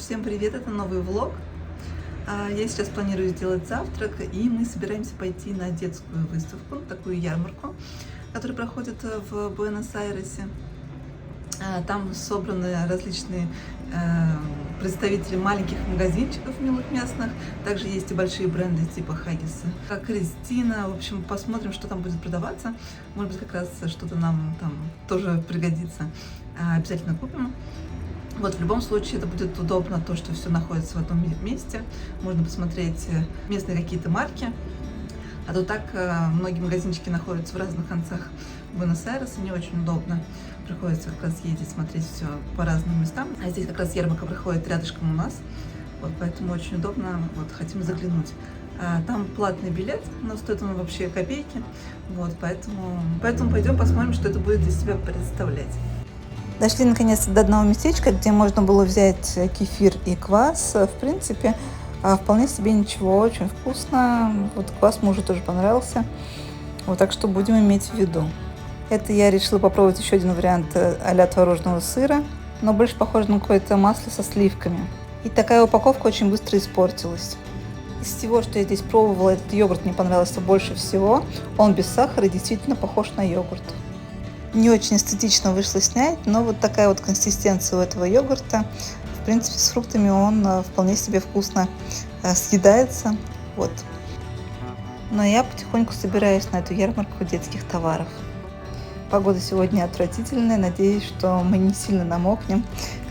Всем привет, это новый влог. Я сейчас планирую сделать завтрак, и мы собираемся пойти на детскую выставку, такую ярмарку, которая проходит в Буэнос-Айресе. Там собраны различные представители маленьких магазинчиков милых местных. Также есть и большие бренды типа Хаггиса, как Кристина. В общем, посмотрим, что там будет продаваться. Может быть, как раз что-то нам там тоже пригодится. Обязательно купим. Вот, в любом случае, это будет удобно, то, что все находится в одном месте. Можно посмотреть местные какие-то марки. А то так многие магазинчики находятся в разных концах Буэнос-Айреса, не очень удобно. Приходится как раз ездить, смотреть все по разным местам. А здесь как раз ярмарка проходит рядышком у нас. Вот, поэтому очень удобно, вот, хотим заглянуть. Там платный билет, но стоит он вообще копейки. Вот, поэтому пойдем посмотрим, что это будет из себя представлять. Дошли наконец-то до одного местечка, где можно было взять кефир и квас. В принципе, вполне себе ничего, очень вкусно. Вот квас мужу тоже понравился. Вот, так что будем иметь в виду. Это я решила попробовать еще один вариант а-ля творожного сыра, но больше похоже на какое-то масло со сливками. И такая упаковка очень быстро испортилась. Из всего, что я здесь пробовала, этот йогурт мне понравился больше всего. Он без сахара и действительно похож на йогурт. Не очень эстетично вышло снять, но вот такая вот консистенция у этого йогурта. В принципе, с фруктами он вполне себе вкусно съедается. Вот. Но я потихоньку собираюсь на эту ярмарку детских товаров. Погода сегодня отвратительная. Надеюсь, что мы не сильно намокнем.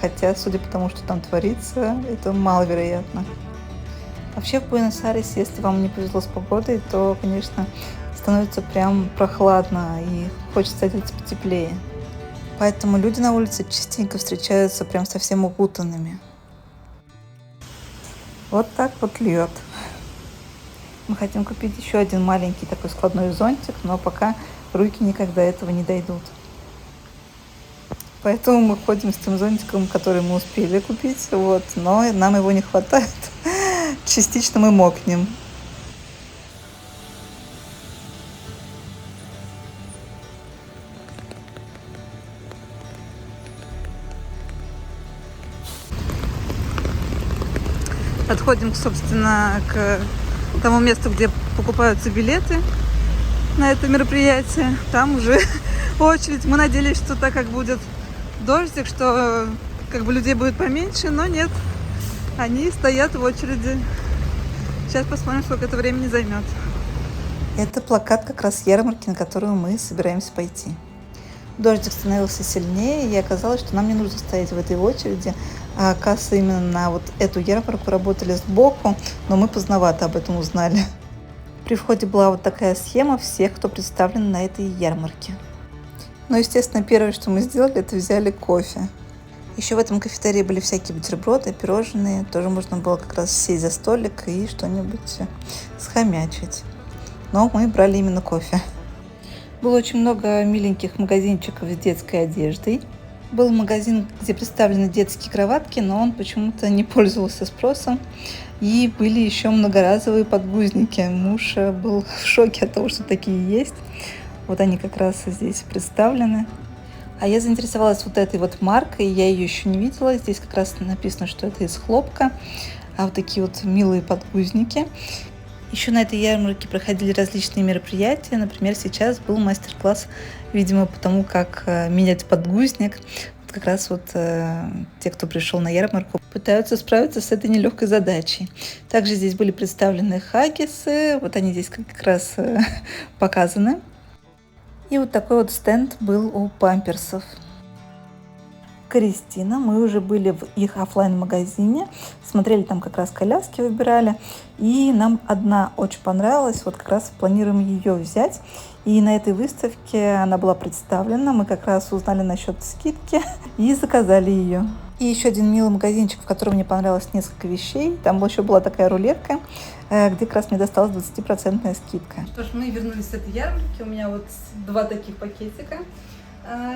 Хотя, судя по тому, что там творится, это маловероятно. Вообще в Буэнос-Айресе, если вам не повезло с погодой, то, конечно, становится прям прохладно и хочется одеться потеплее. Поэтому люди на улице частенько встречаются прям совсем укутанными. Вот так вот льет. Мы хотим купить еще один маленький такой складной зонтик, но пока руки никак до этого не дойдут. Поэтому мы ходим с тем зонтиком, который мы успели купить, вот, но нам его не хватает. Частично мы мокнем. Подходим, собственно, к тому месту, где покупаются билеты на это мероприятие. Там уже очередь. Мы надеялись, что так как будет дождик, что как бы людей будет поменьше, но нет. Они стоят в очереди. Сейчас посмотрим, сколько это времени займет. Это плакат как раз ярмарки, на которую мы собираемся пойти. Дождик становился сильнее, и оказалось, что нам не нужно стоять в этой очереди. А кассы именно на вот эту ярмарку работали сбоку, но мы поздновато об этом узнали. При входе была вот такая схема всех, кто представлен на этой ярмарке. Но, естественно, первое, что мы сделали, это взяли кофе. Еще в этом кафетерии были всякие бутерброды, пирожные. Тоже можно было как раз сесть за столик и что-нибудь схомячить. Но мы брали именно кофе. Было очень много миленьких магазинчиков с детской одеждой. Был магазин, где представлены детские кроватки, но он почему-то не пользовался спросом. И были еще многоразовые подгузники. Муж был в шоке от того, что такие есть. Вот они как раз здесь представлены. А я заинтересовалась вот этой вот маркой, я ее еще не видела. Здесь как раз написано, что это из хлопка. А вот такие вот милые подгузники. Еще на этой ярмарке проходили различные мероприятия. Например, сейчас был мастер-класс, видимо, по тому, как менять подгузник. Вот как раз вот те, кто пришел на ярмарку, пытаются справиться с этой нелегкой задачей. Также здесь были представлены хаггисы. Вот они здесь как раз показаны. И вот такой вот стенд был у памперсов. Кристина. Мы уже были в их офлайн-магазине, смотрели там как раз коляски, выбирали, и нам одна очень понравилась, вот как раз планируем ее взять, и на этой выставке она была представлена, мы как раз узнали насчет скидки и заказали ее. И еще один милый магазинчик, в котором мне понравилось несколько вещей, там еще была такая рулетка, где как раз мне досталась 20% скидка. Что ж, мы вернулись с этой ярмарки, у меня вот 2 таких пакетика.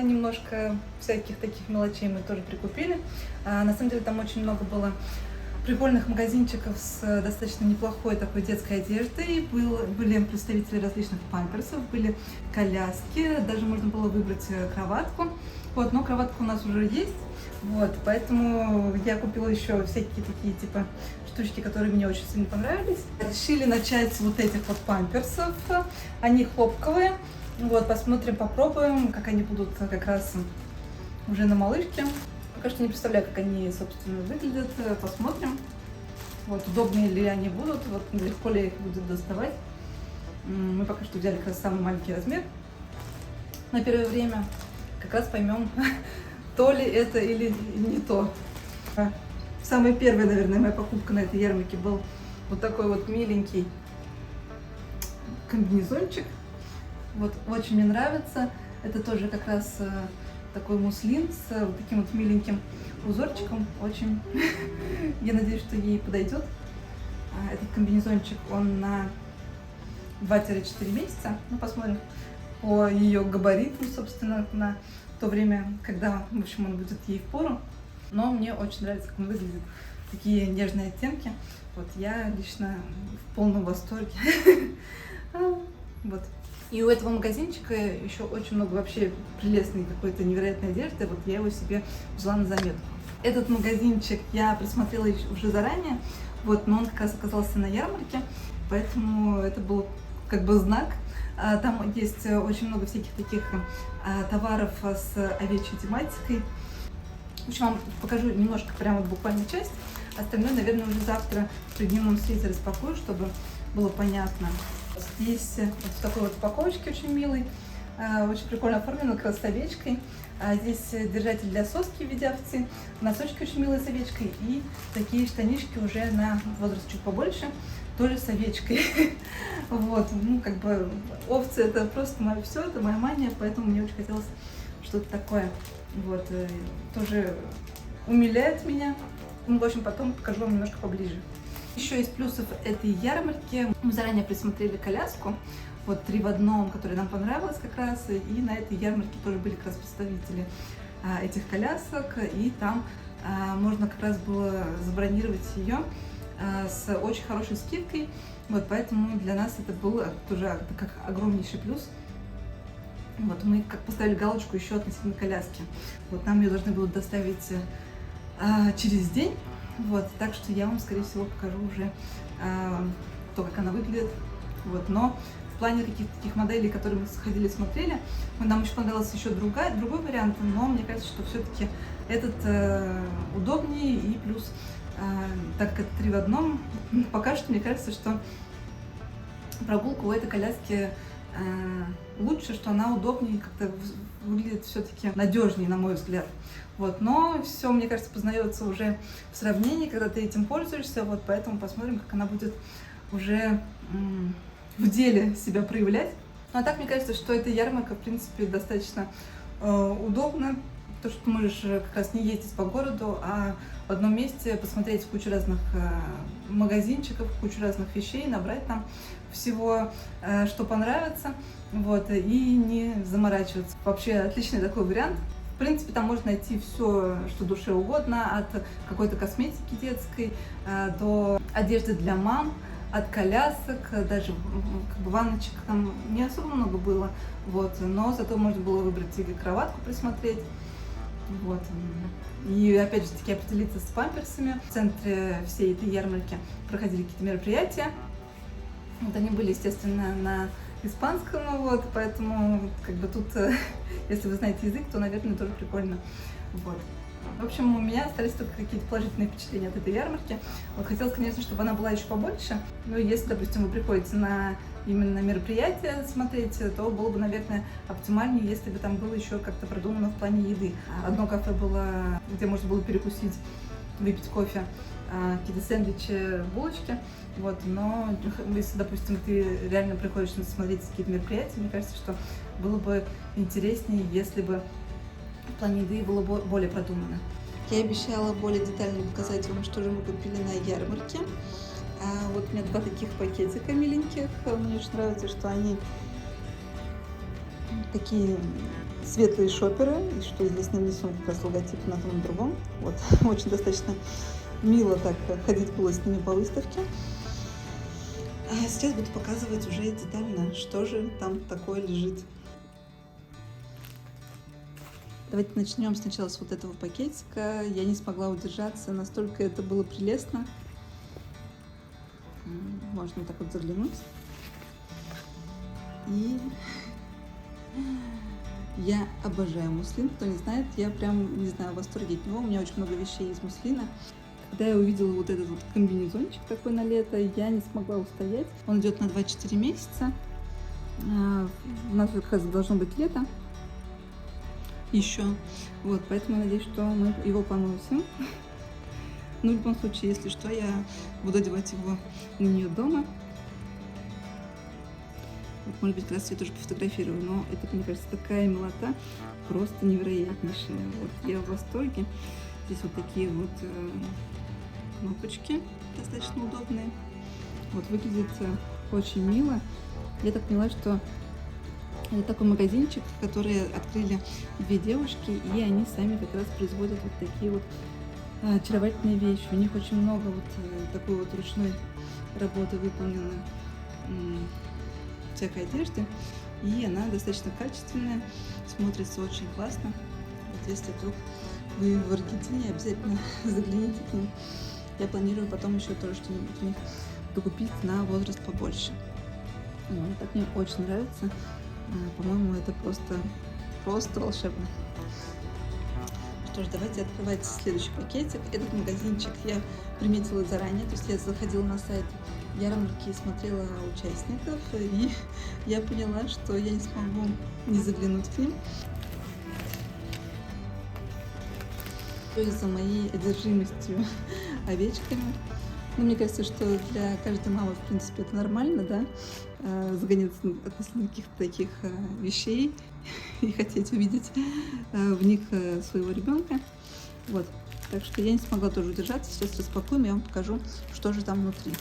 Немножко всяких таких мелочей мы тоже прикупили. На самом деле там очень много было прикольных магазинчиков с достаточно неплохой такой детской одеждой. Были представители различных памперсов, были коляски, даже можно было выбрать кроватку. Вот, но кроватка у нас уже есть, вот, поэтому я купила еще всякие такие типа штучки, которые мне очень сильно понравились. Решили начать с вот этих вот памперсов, они хлопковые. Вот, посмотрим, попробуем, как они будут как раз уже на малышке. Пока что не представляю, как они, собственно, выглядят. Посмотрим, вот, удобные ли они будут, вот, легко ли их будет доставать. Мы пока что взяли как раз самый маленький размер на первое время. Как раз поймем, то ли это или не то. Самая первая, наверное, моя покупка на этой ярмарке был вот такой вот миленький комбинезончик. Вот, очень мне нравится. Это тоже как раз такой муслин с вот таким вот миленьким узорчиком. Очень, я надеюсь, что ей подойдет. Этот комбинезончик, он на 2-4 месяца. Ну, посмотрим по ее габариту, собственно, на то время, когда, в общем, он будет ей впору. Но мне очень нравится, как он выглядит. Такие нежные оттенки. Вот, я лично в полном восторге. Вот. И у этого магазинчика еще очень много вообще прелестной какой-то невероятной одежды. Вот я его себе взяла на заметку. Этот магазинчик я присмотрела уже заранее, вот, но он как раз оказался на ярмарке, поэтому это был как бы знак. Там есть очень много всяких таких товаров с овечьей тематикой. В общем, вам покажу немножко, прямо вот буквально часть. Остальное, наверное, уже завтра при дневном свете распакую, чтобы было понятно. Здесь вот в такой вот упаковочке очень милый, очень прикольно оформлен, как раз с овечкой. Здесь держатель для соски в виде овцы, носочки очень милые с овечкой и такие штанишки уже на возраст чуть побольше, тоже с овечкой. Вот, ну как бы овцы это просто мое все, это моя мания, поэтому мне очень хотелось что-то такое. Вот, тоже умиляет меня. Ну, в общем, потом покажу вам немножко поближе. Еще из плюсов этой ярмарки мы заранее присмотрели коляску, вот 3 в одном, которая нам понравилась как раз, и на этой ярмарке тоже были как раз представители этих колясок, и там можно как раз было забронировать ее с очень хорошей скидкой, вот поэтому для нас это был тоже как огромнейший плюс. Вот мы как поставили галочку еще относительно коляски. Вот нам ее должны будут доставить через день. Вот, так что я вам, скорее всего, покажу уже то, как она выглядит. Вот, но в плане каких-то таких моделей, которые мы сходили, смотрели, нам еще понравился еще другой вариант, но мне кажется, что все-таки этот удобнее и плюс, так как это 3 в одном, пока что мне кажется, что прогулка у этой коляски лучше, что она удобнее, как-то выглядит все-таки надежнее, на мой взгляд. Вот, но все, мне кажется, познается уже в сравнении, когда ты этим пользуешься, вот, поэтому посмотрим, как она будет уже в деле себя проявлять. Ну, а так, мне кажется, что эта ярмарка, в принципе, достаточно удобна, то, что ты можешь как раз не ездить по городу, а в одном месте посмотреть кучу разных магазинчиков, кучу разных вещей, набрать там всего, что понравится, вот, и не заморачиваться. Вообще отличный такой вариант. В принципе, там можно найти все, что душе угодно, от какой-то косметики детской до одежды для мам, от колясок, даже как бы ванночек там не особо много было, вот, но зато можно было выбрать и кроватку присмотреть, вот. И опять же таки определиться с памперсами. В центре всей этой ярмарки проходили какие-то мероприятия. Вот они были, естественно, на испанском, вот, поэтому как бы тут, если вы знаете язык, то, наверное, тоже прикольно. Вот. В общем, у меня остались только какие-то положительные впечатления от этой ярмарки. Вот, хотелось, конечно, чтобы она была еще побольше. Но если, допустим, вы приходите на именно мероприятие смотреть, то было бы, наверное, оптимальнее, если бы там было еще как-то продумано в плане еды. Одно кафе было, где можно было перекусить, выпить кофе, какие-то сэндвичи, булочки. Вот, но если, допустим, ты реально приходишь смотреть какие-то мероприятия, мне кажется, что было бы интереснее, если бы в плане еды было более продумано. Я обещала более детально показать вам, что же мы купили на ярмарке. Вот у меня 2 таких пакетика миленьких. Мне очень нравится, что они такие светлые шоперы, и что здесь нанесен как раз логотип на том и другом. Вот, очень достаточно мило так ходить было с ними по выставке. А сейчас буду показывать уже детально, что же там такое лежит. Давайте начнем сначала с вот этого пакетика. Я не смогла удержаться, настолько это было прелестно. Можно так вот заглянуть. И я обожаю муслин. Кто не знает, я прям, не знаю, в восторге от него. У меня очень много вещей из муслина. Когда я увидела вот этот вот комбинезончик такой на лето, я не смогла устоять. Он идет на 24 месяца. У нас как раз должно быть лето еще. Вот, поэтому я надеюсь, что мы его поносим. Но в любом случае, если что, я буду одевать его на нее дома. Вот, может быть, как раз я тоже пофотографирую, но это, мне кажется, такая милота, просто невероятнейшая. Вот, я в восторге. Здесь вот такие вот кнопочки достаточно удобные. Вот, выглядит очень мило. Я так поняла, что это такой магазинчик, который открыли две девушки, и они сами как раз производят вот такие вот очаровательные вещи. У них очень много вот такой вот ручной работы выполнено всякой одежды, и она достаточно качественная, смотрится очень классно. Вот если вдруг вы в Аргентине, обязательно загляните к ним. Я планирую потом еще тоже что-нибудь у них докупить на возраст побольше. Вот, так мне очень нравится. По-моему, это просто волшебно. Что ж, давайте открывать следующий пакетик. Этот магазинчик я приметила заранее, то есть я заходила на сайт ярмарки и смотрела участников, и я поняла, что я не смогу не заглянуть к ним. Из-за моей одержимостью овечками. Ну, мне кажется, что для каждой мамы, в принципе, это нормально, да, загоняться относительно каких-то таких вещей и хотеть увидеть в них своего ребенка. Вот. Так что я не смогла тоже удержаться. Сейчас распакуем, я вам покажу, что же там внутри.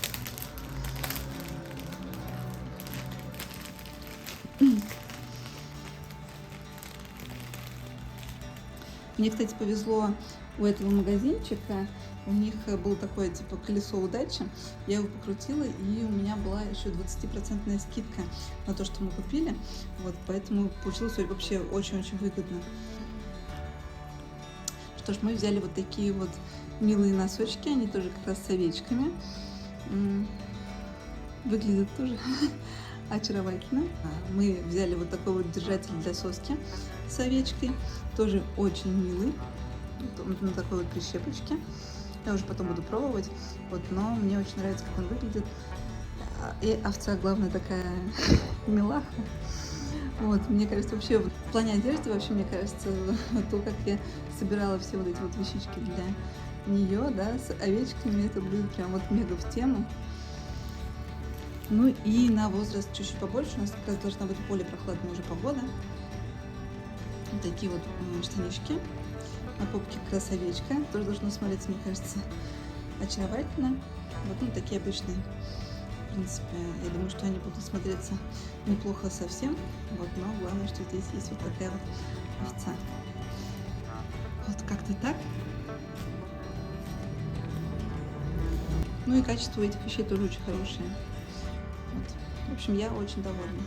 Мне, кстати, повезло у этого магазинчика. У них было такое, типа, колесо удачи. Я его покрутила, и у меня была еще 20% скидка на то, что мы купили. Вот, поэтому получилось вообще очень-очень выгодно. Что ж, мы взяли вот такие вот милые носочки. Они тоже как раз с овечками. Выглядят тоже очаровательно. Мы взяли вот такой вот держатель для соски с овечкой. Тоже очень милый. Вот на такой вот прищепочке. Я уже потом буду пробовать. Вот, но мне очень нравится, как он выглядит. И овца, главное, такая милаха. Вот, мне кажется, вообще в плане одежды, вообще, мне кажется, то, как я собирала все вот эти вот вещички для нее, да, с овечками, это будет прям вот мега в тему. Ну и на возраст чуть-чуть побольше, у нас как раз должна быть более прохладная уже погода. Вот такие вот штанишки. На попке как раз овечка. Тоже должно смотреться, мне кажется, очаровательно. Вот, ну, такие обычные. В принципе, я думаю, что они будут смотреться неплохо совсем. Вот, но главное, что здесь есть вот такая вот овца. Вот как-то так. Ну и качество этих вещей тоже очень хорошее. Вот. В общем, я очень довольна.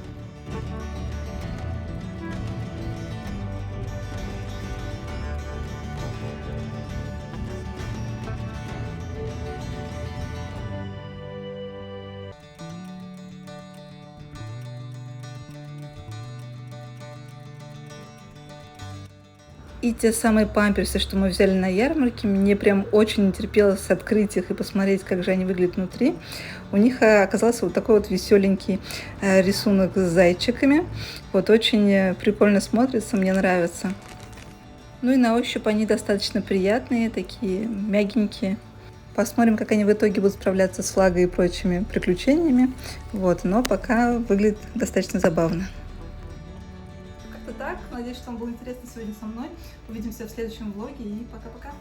И те самые памперсы, что мы взяли на ярмарке, мне прям очень не терпелось открыть их и посмотреть, как же они выглядят внутри. У них оказался вот такой вот веселенький рисунок с зайчиками. Вот очень прикольно смотрится, мне нравится. Ну и на ощупь они достаточно приятные, такие мягенькие. Посмотрим, как они в итоге будут справляться с влагой и прочими приключениями. Вот, но пока выглядит достаточно забавно. Так, надеюсь, что вам было интересно сегодня со мной. Увидимся в следующем влоге и пока-пока.